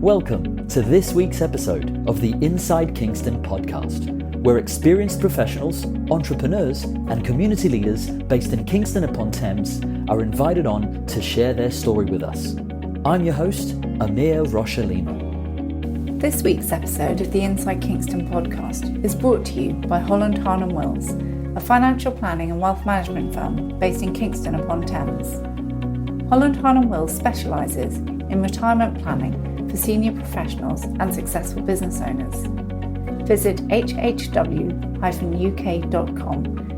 Welcome to this week's episode of the Inside Kingston podcast, where experienced professionals, entrepreneurs, and community leaders based in Kingston upon Thames are invited on to share their story with us. I'm your host, Amyr Rocha-Lima. This week's episode of the Inside Kingston podcast is brought to you by Holland Hahn Wills, a financial planning and wealth management firm based in Kingston upon Thames. Holland Hahn Wills specialises in retirement planning for senior professionals and successful business owners. Visit hhw-uk.com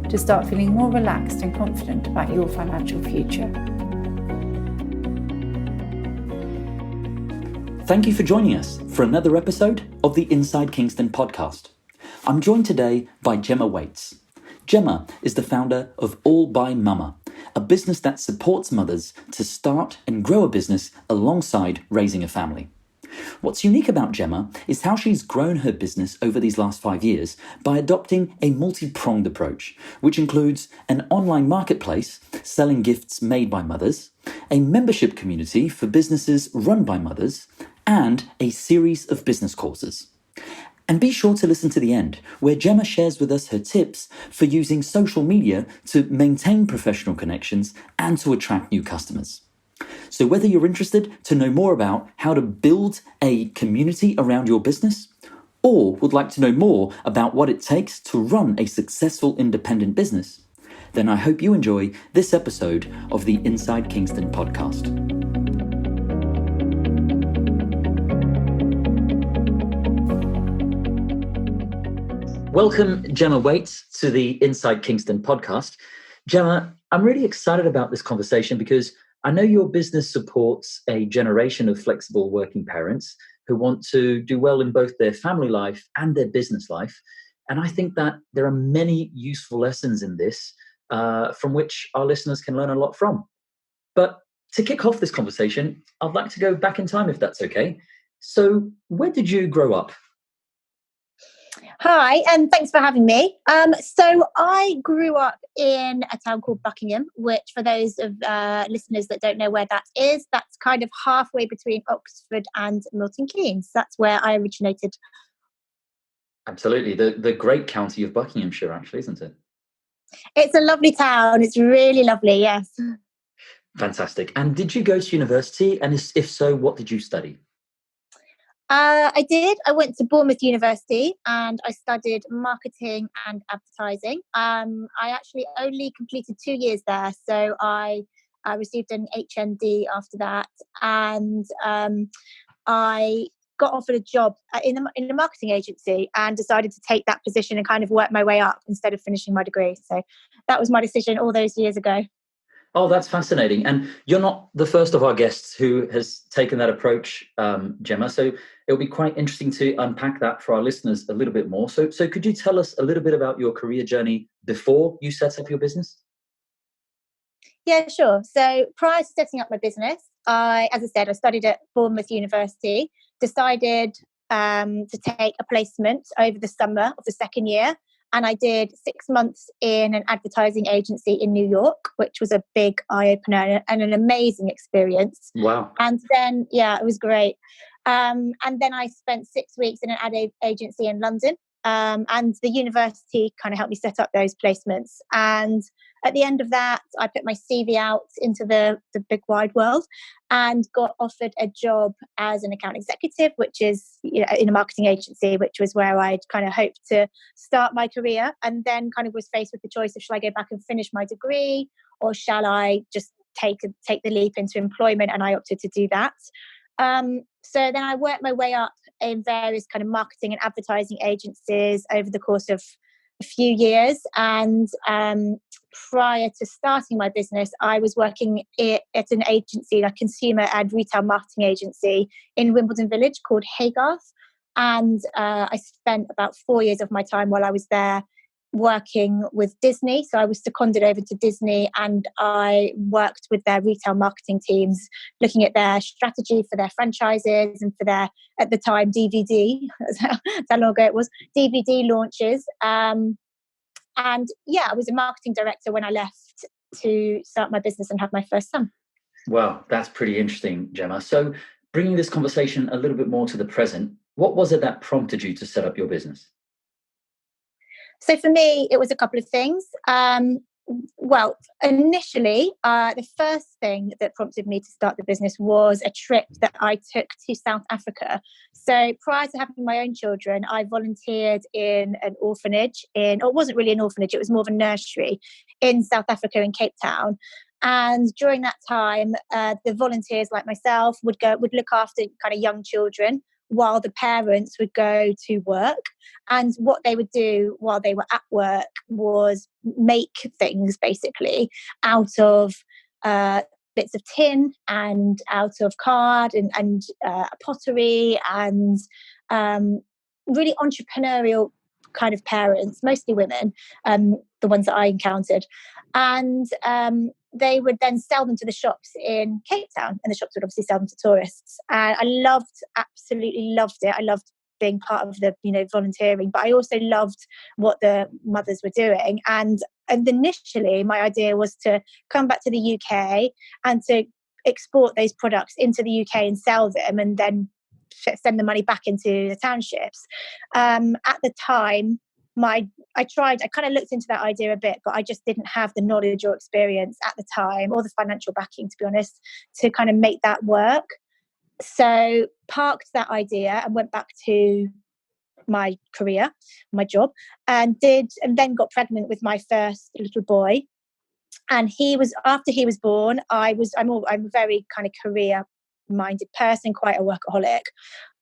to start feeling more relaxed and confident about your financial future. Thank you for joining us for another episode of the Inside Kingston podcast. I'm joined today by Gemma Whates. Gemma is the founder of All by Mama, a business that supports mothers to start and grow a business alongside raising a family. What's unique about Gemma is how she's grown her business over these last 5 years by adopting a multi-pronged approach, which includes an online marketplace selling gifts made by mothers, a membership community for businesses run by mothers, and a series of business courses. And be sure to listen to the end, where Gemma shares with us her tips for using social media to maintain professional connections and to attract new customers. So whether you're interested to know more about how to build a community around your business, or would like to know more about what it takes to run a successful independent business, then I hope you enjoy this episode of the Inside Kingston podcast. Welcome, Gemma Whates, to the Inside Kingston podcast. Gemma, I'm really excited about this conversation because I know your business supports a generation of flexible working parents who want to do well in both their family life and their business life. And I think that there are many useful lessons in this from which our listeners can learn a lot from. But to kick off this conversation, I'd like to go back in time, if that's okay. So where did you grow up? Hi, and thanks for having me. So I grew up in a town called Buckingham, which for those of listeners that don't know where that is, that's kind of halfway between Oxford and Milton Keynes. That's where I originated. Absolutely. The great county of Buckinghamshire, actually, isn't it? It's a lovely town. It's really lovely, yes. Fantastic. And did you go to university? And if so, what did you study? I did. I went to Bournemouth University and I studied marketing and advertising. I actually only completed 2 years there. So I received an HND after that. And I got offered a job in a marketing agency and decided to take that position and kind of work my way up instead of finishing my degree. So that was my decision all those years ago. Oh, that's fascinating. And you're not the first of our guests who has taken that approach, Gemma. So it'll be quite interesting to unpack that for our listeners a little bit more. So could you tell us a little bit about your career journey before you set up your business? Yeah, sure. So prior to setting up my business, as I said, I studied at Bournemouth University, decided to take a placement over the summer of the second year. And I did 6 months in an advertising agency in New York, which was a big eye-opener and an amazing experience. Wow. And then, yeah, it was great. And then I spent 6 weeks in an ad agency in London. And the university kind of helped me set up those placements. And at the end of that, I put my CV out into the big wide world and got offered a job as an account executive, which is, you know, in a marketing agency, which was where I'd kind of hoped to start my career. And then kind of was faced with the choice of, shall I go back and finish my degree, or shall I just take the leap into employment? And I opted to do that. So then I worked my way up in various kind of marketing and advertising agencies over the course of a few years. And prior to starting my business, I was working at an agency, a consumer and retail marketing agency in Wimbledon Village called Haygarth. And I spent about 4 years of my time while I was there working with Disney. So I was seconded over to Disney and I worked with their retail marketing teams, looking at their strategy for their franchises and for their, at the time, DVD, that's how long ago it was, DVD launches. And yeah, I was a marketing director when I left to start my business and have my first son. Well, that's pretty interesting, Gemma. So bringing this conversation a little bit more to the present, what was it that prompted you to set up your business? So for me, it was a couple of things. Well, initially, the first thing that prompted me to start the business was a trip that I took to South Africa. So prior to having my own children, I volunteered in an orphanage or it wasn't really an orphanage, it was more of a nursery in South Africa in Cape Town. And during that time, the volunteers like myself would look after kind of young children while the parents would go to work. And what they would do while they were at work was make things basically out of bits of tin and out of card and pottery and really entrepreneurial kind of parents, mostly women, the ones that I encountered. And they would then sell them to the shops in Cape Town, and the shops would obviously sell them to tourists. And I absolutely loved it. I loved being part of the, volunteering, but I also loved what the mothers were doing. And initially, my idea was to come back to the UK and to export those products into the UK and sell them, and then send the money back into the townships. At the time, I kind of looked into that idea a bit, but I just didn't have the knowledge or experience at the time, or the financial backing, to be honest, to kind of make that work. So parked that idea and went back to my career, my job, and then got pregnant with my first little boy. And after he was born, I'm a very kind of career-minded person, quite a workaholic.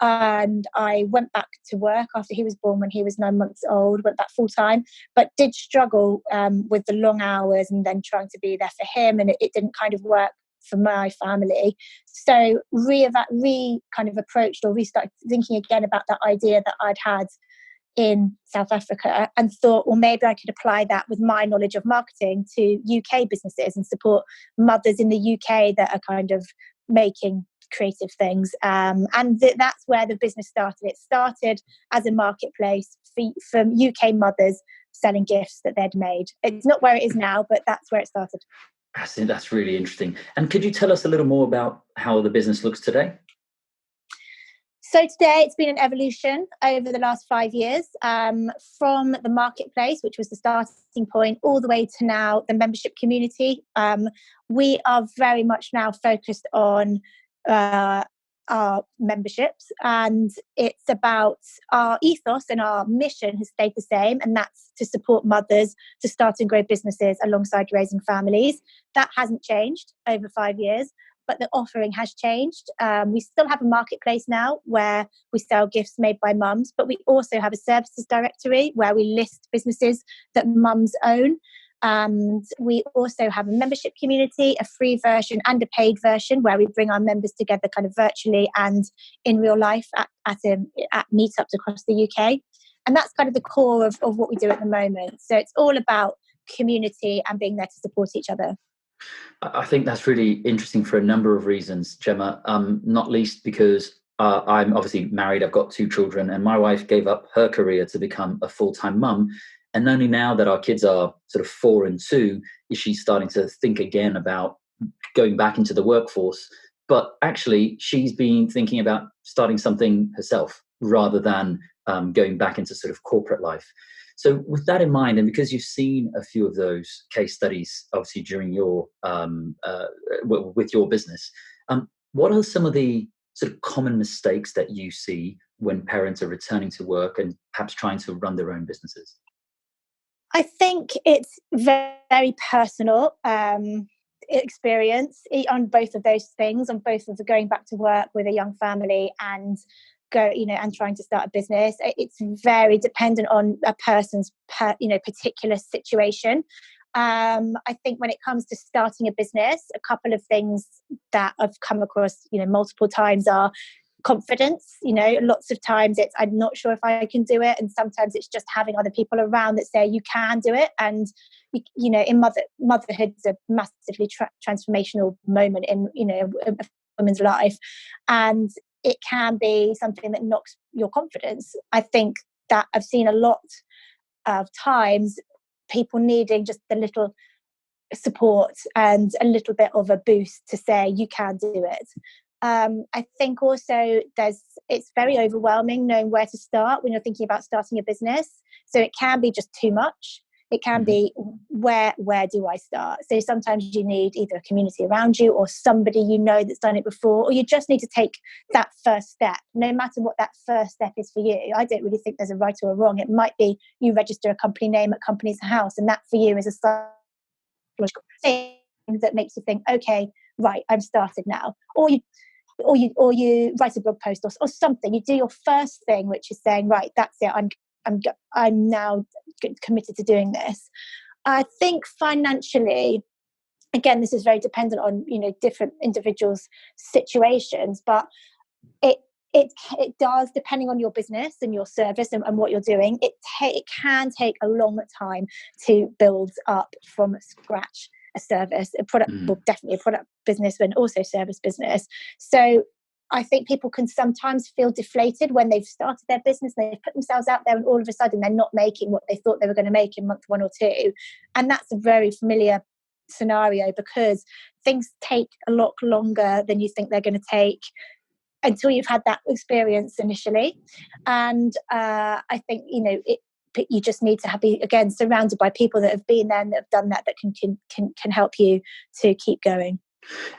And I went back to work after he was born when he was 9 months old, went back full-time, but did struggle with the long hours and then trying to be there for him. And it didn't kind of work for my family. So kind of approached or restarted thinking again about that idea that I'd had in South Africa, and thought, well, maybe I could apply that with my knowledge of marketing to UK businesses and support mothers in the UK that are kind of making creative things. And that's where the business started. It started as a marketplace for UK mothers selling gifts that they'd made. It's not where it is now, but that's where it started. I think that's really interesting. And could you tell us a little more about how the business looks today? So today it's been an evolution over the last 5 years, from the marketplace, which was the starting point, all the way to now the membership community. We are very much now focused on our memberships, and it's about our ethos, and our mission has stayed the same, and that's to support mothers to start and grow businesses alongside raising families. That hasn't changed over 5 years, but the offering has changed. We still have a marketplace now where we sell gifts made by mums, but we also have a services directory where we list businesses that mums own. And we also have a membership community, a free version and a paid version, where we bring our members together kind of virtually and in real life at meetups across the UK. And that's kind of the core of what we do at the moment. So it's all about community and being there to support each other. I think that's really interesting for a number of reasons, Gemma, not least because I'm obviously married, I've got 2 children, and my wife gave up her career to become a full-time mum. And only now that our kids are sort of 4 and 2 is she starting to think again about going back into the workforce. But actually, she's been thinking about starting something herself rather than going back into sort of corporate life. So with that in mind, and because you've seen a few of those case studies, obviously during your with your business, what are some of the sort of common mistakes that you see when parents are returning to work and perhaps trying to run their own businesses? I think it's very personal experience on both of those things, on both of the going back to work with a young family and and trying to start a business. It's very dependent on a person's particular situation. I think when it comes to starting a business, a couple of things that I've come across multiple times are confidence. Lots of times it's I'm not sure if I can do it, and sometimes it's just having other people around that say you can do it. And in motherhood's a massively transformational moment in a woman's life, and it can be something that knocks your confidence. I think that I've seen a lot of times people needing just a little support and a little bit of a boost to say you can do it. I think also it's very overwhelming knowing where to start when you're thinking about starting a business. So it can be just too much. It can be where do I start? So sometimes you need either a community around you or somebody you know that's done it before, or you just need to take that first step, no matter what that first step is for you. I don't really think there's a right or a wrong. It might be you register a company name at Companies House, and that for you is a psychological thing that makes you think, okay, right, I'm started now. Or you write a blog post or something. You do your first thing, which is saying, right, that's it. I'm now committed to doing this. I think financially, again, this is very dependent on different individuals' situations, but it does, depending on your business and your service and what you're doing. It can take a long time to build up from scratch a service, a product, well, definitely a product business, but also service business. So I think people can sometimes feel deflated when they've started their business, they've put themselves out there, and all of a sudden they're not making what they thought they were going to make in month 1 or 2. And that's a very familiar scenario, because things take a lot longer than you think they're going to take until you've had that experience initially. And I think, you just need to be, again, surrounded by people that have been there and that have done that can help you to keep going.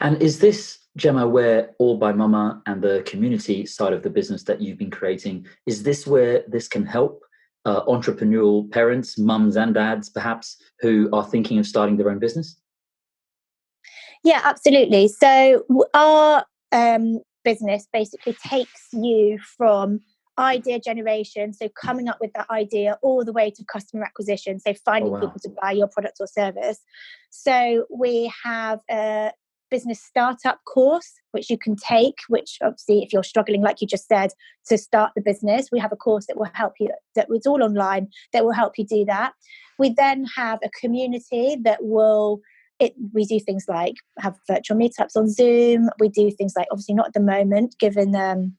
And is this, Gemma, where All by Mama and the community side of the business that you've been creating, is this where this can help entrepreneurial parents, mums and dads, perhaps, who are thinking of starting their own business? Yeah, absolutely. So our business basically takes you from idea generation, so coming up with that idea, all the way to customer acquisition, so finding people to buy your product or service. So we have a business startup course which you can take, which obviously if you're struggling, like you just said, to start the business, we have a course that will help you, that was all online, that will help you do that. We then have a community that will we do things like have virtual meetups on Zoom. We do things like, obviously not at the moment given the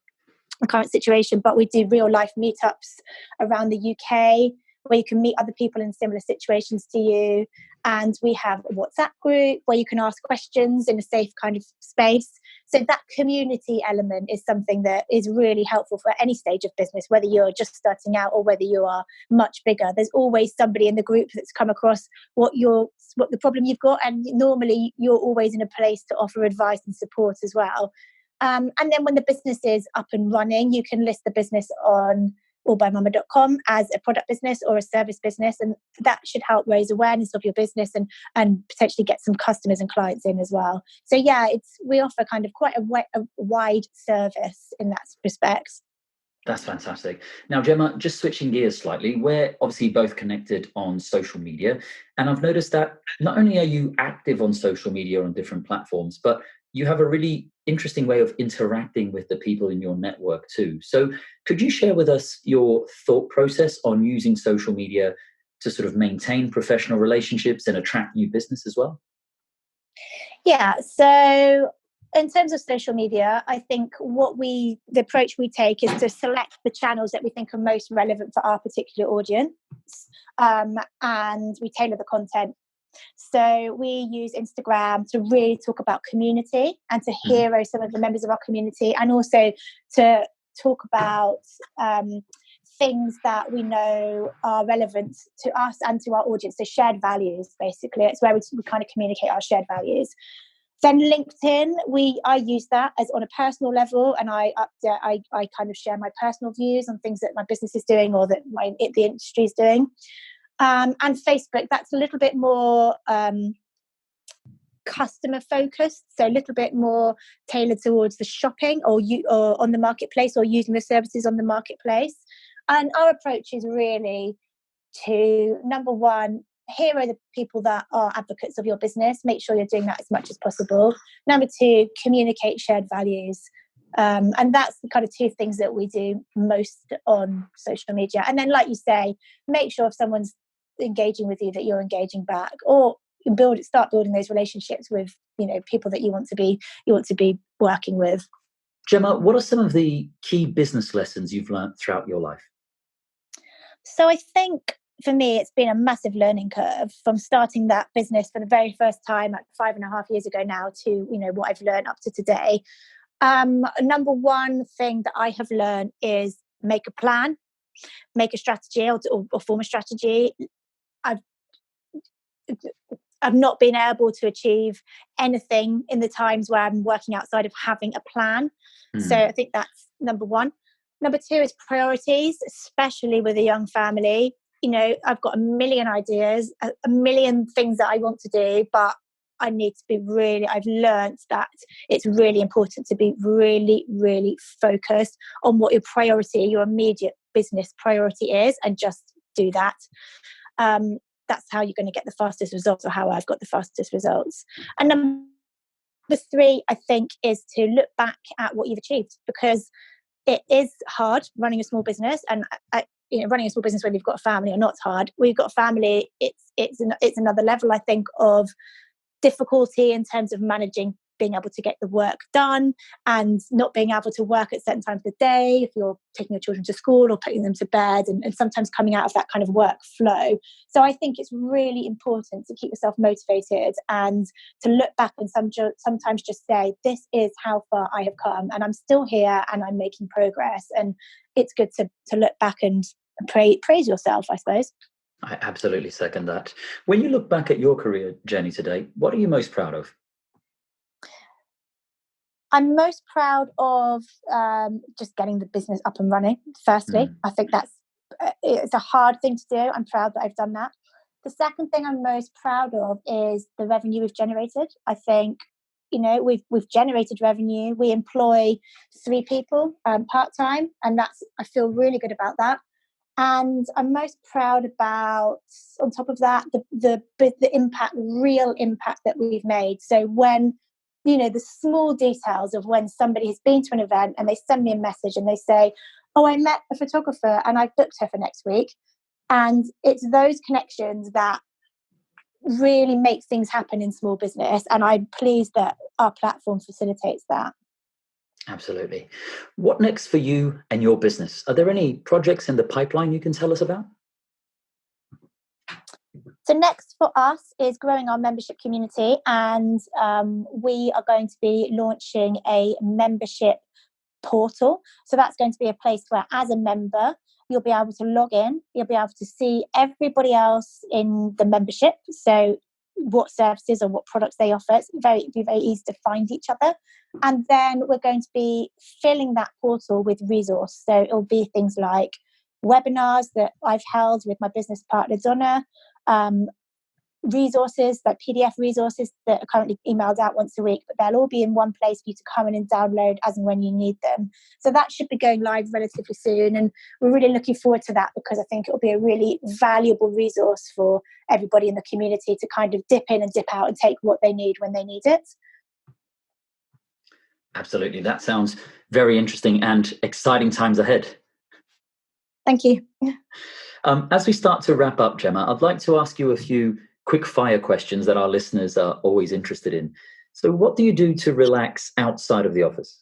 current situation, but we do real life meetups around the UK where you can meet other people in similar situations to you. And we have a WhatsApp group where you can ask questions in a safe kind of space. So that community element is something that is really helpful for any stage of business, whether you're just starting out or whether you are much bigger. There's always somebody in the group that's come across what the problem you've got, and normally you're always in a place to offer advice and support as well. And then when the business is up and running, you can list the business on allbymama.com as a product business or a service business, and that should help raise awareness of your business and potentially get some customers and clients in as well. So yeah, we offer kind of quite a wide service in that respect. That's fantastic. Now, Gemma, just switching gears slightly, we're obviously both connected on social media, and I've noticed that not only are you active on social media on different platforms, but you have a really interesting way of interacting with the people in your network too. So could you share with us your thought process on using social media to sort of maintain professional relationships and attract new business as well? Yeah, so in terms of social media, I think the approach we take is to select the channels that we think are most relevant for our particular audience, and we tailor the content. So we use Instagram to really talk about community and to hero some of the members of our community, and also to talk about things that we know are relevant to us and to our audience. So shared values, basically. It's where we kind of communicate our shared values. Then LinkedIn, I use that as on a personal level, and I kind of share my personal views on things that my business is doing or that the industry is doing. And Facebook, that's a little bit more customer focused, so a little bit more tailored towards the shopping or on the marketplace or using the services on the marketplace. And our approach is really to, number one, hero the people that are advocates of your business. Make sure you're doing that as much as possible. Number two, communicate shared values. And that's the kind of two things that we do most on social media. And then, like you say, make sure if someone's engaging with you that you're engaging back, or start building those relationships with people that you want to be working with. Gemma, what are some of the key business lessons you've learned throughout your life? So I think for me, it's been a massive learning curve from starting that business for the very first time, like 5.5 years ago now, to what I've learned up to today. Number one thing that I have learned is make a plan, make a strategy or form a strategy. I've not been able to achieve anything in the times where I'm working outside of having a plan. So I think that's number one. Number two is priorities, especially with a young family. I've got a million ideas, a million things that I want to do, but I need to be I've learned that it's really important to be really, really focused on what your immediate business priority is, and just do that. That's how you're going to get the fastest results, or how I've got the fastest results. And number three, I think, is to look back at what you've achieved, because it is hard running a small business. And running a small business when you've got a family or not hard. When you've got a family, it's another level, I think, of difficulty in terms of managing being able to get the work done and not being able to work at certain times of the day if you're taking your children to school or putting them to bed, and sometimes coming out of that kind of work flow. So I think it's really important to keep yourself motivated and to look back and sometimes just say, this is how far I have come, and I'm still here and I'm making progress. And it's good to look back and praise yourself, I suppose. I absolutely second that. When you look back at your career journey today, what are you most proud of? I'm most proud of just getting the business up and running, firstly. I think it's a hard thing to do. I'm proud that I've done that. The second thing I'm most proud of is the revenue we've generated. I think, we've generated revenue. We employ 3 people part-time, and I feel really good about that. And I'm most proud about, on top of that, the real impact that we've made. So when, the small details of when somebody has been to an event and they send me a message and they say, oh, I met a photographer and I booked her for next week. And it's those connections that really make things happen in small business. And I'm pleased that our platform facilitates that. Absolutely. What next for you and your business? Are there any projects in the pipeline you can tell us about? So next for us is growing our membership community, and we are going to be launching a membership portal. So that's going to be a place where, as a member, you'll be able to log in, you'll be able to see everybody else in the membership, so what services or what products they offer. It's be very easy to find each other. And then we're going to be filling that portal with resource. So it'll be things like webinars that I've held with my business partner, Donna, resources like PDF resources that are currently emailed out once a week, but they'll all be in one place for you to come in and download as and when you need them. So that should be going live relatively soon, and we're really looking forward to that, because I think it'll be a really valuable resource for everybody in the community to kind of dip in and dip out and take what they need when they need it. Absolutely. That sounds very interesting and exciting times ahead. Thank you. As we start to wrap up, Gemma, I'd like to ask you a few quick fire questions that our listeners are always interested in. So what do you do to relax outside of the office?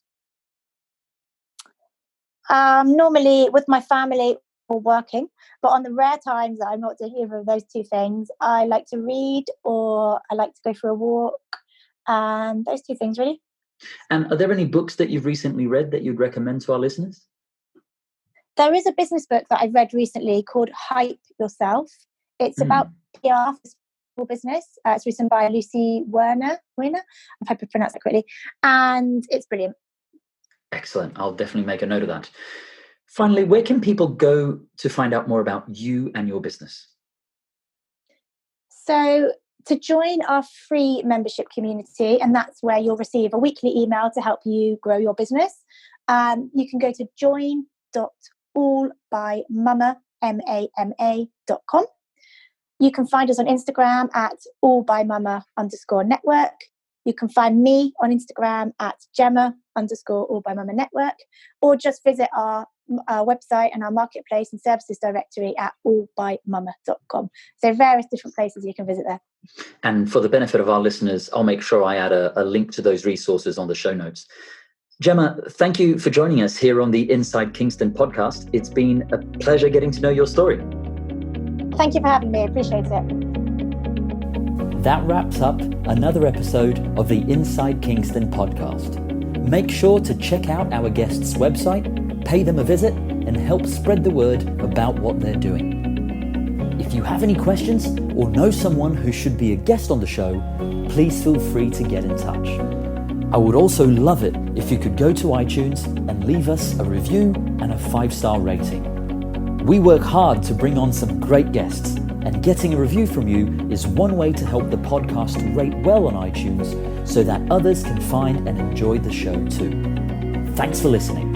Normally with my family or working, but on the rare times that I'm not doing either of those two things, I like to read or I like to go for a walk. Those two things, really. And are there any books that you've recently read that you'd recommend to our listeners? There is a business book that I've read recently called Hype Yourself. It's about PR for small business. It's written by Lucy Werner. I hope I pronounced that correctly. And it's brilliant. Excellent. I'll definitely make a note of that. Finally, where can people go to find out more about you and your business? So to join our free membership community, and that's where you'll receive a weekly email to help you grow your business, you can go to join.allbymama.com. You can find us on Instagram at allbymama_network. You can find me on Instagram at Gemma_allbymama_network, or just visit our website and our marketplace and services directory at allbymama.com. So various different places you can visit there. And for the benefit of our listeners, I'll make sure I add a link to those resources on the show notes. Gemma, thank you for joining us here on the Inside Kingston podcast. It's been a pleasure getting to know your story. Thank you for having me. I appreciate it. That wraps up another episode of the Inside Kingston podcast. Make sure to check out our guests' website, pay them a visit, and help spread the word about what they're doing. If you have any questions or know someone who should be a guest on the show, please feel free to get in touch. I would also love it if you could go to iTunes and leave us a review and a 5-star rating. We work hard to bring on some great guests, and getting a review from you is one way to help the podcast rate well on iTunes so that others can find and enjoy the show too. Thanks for listening.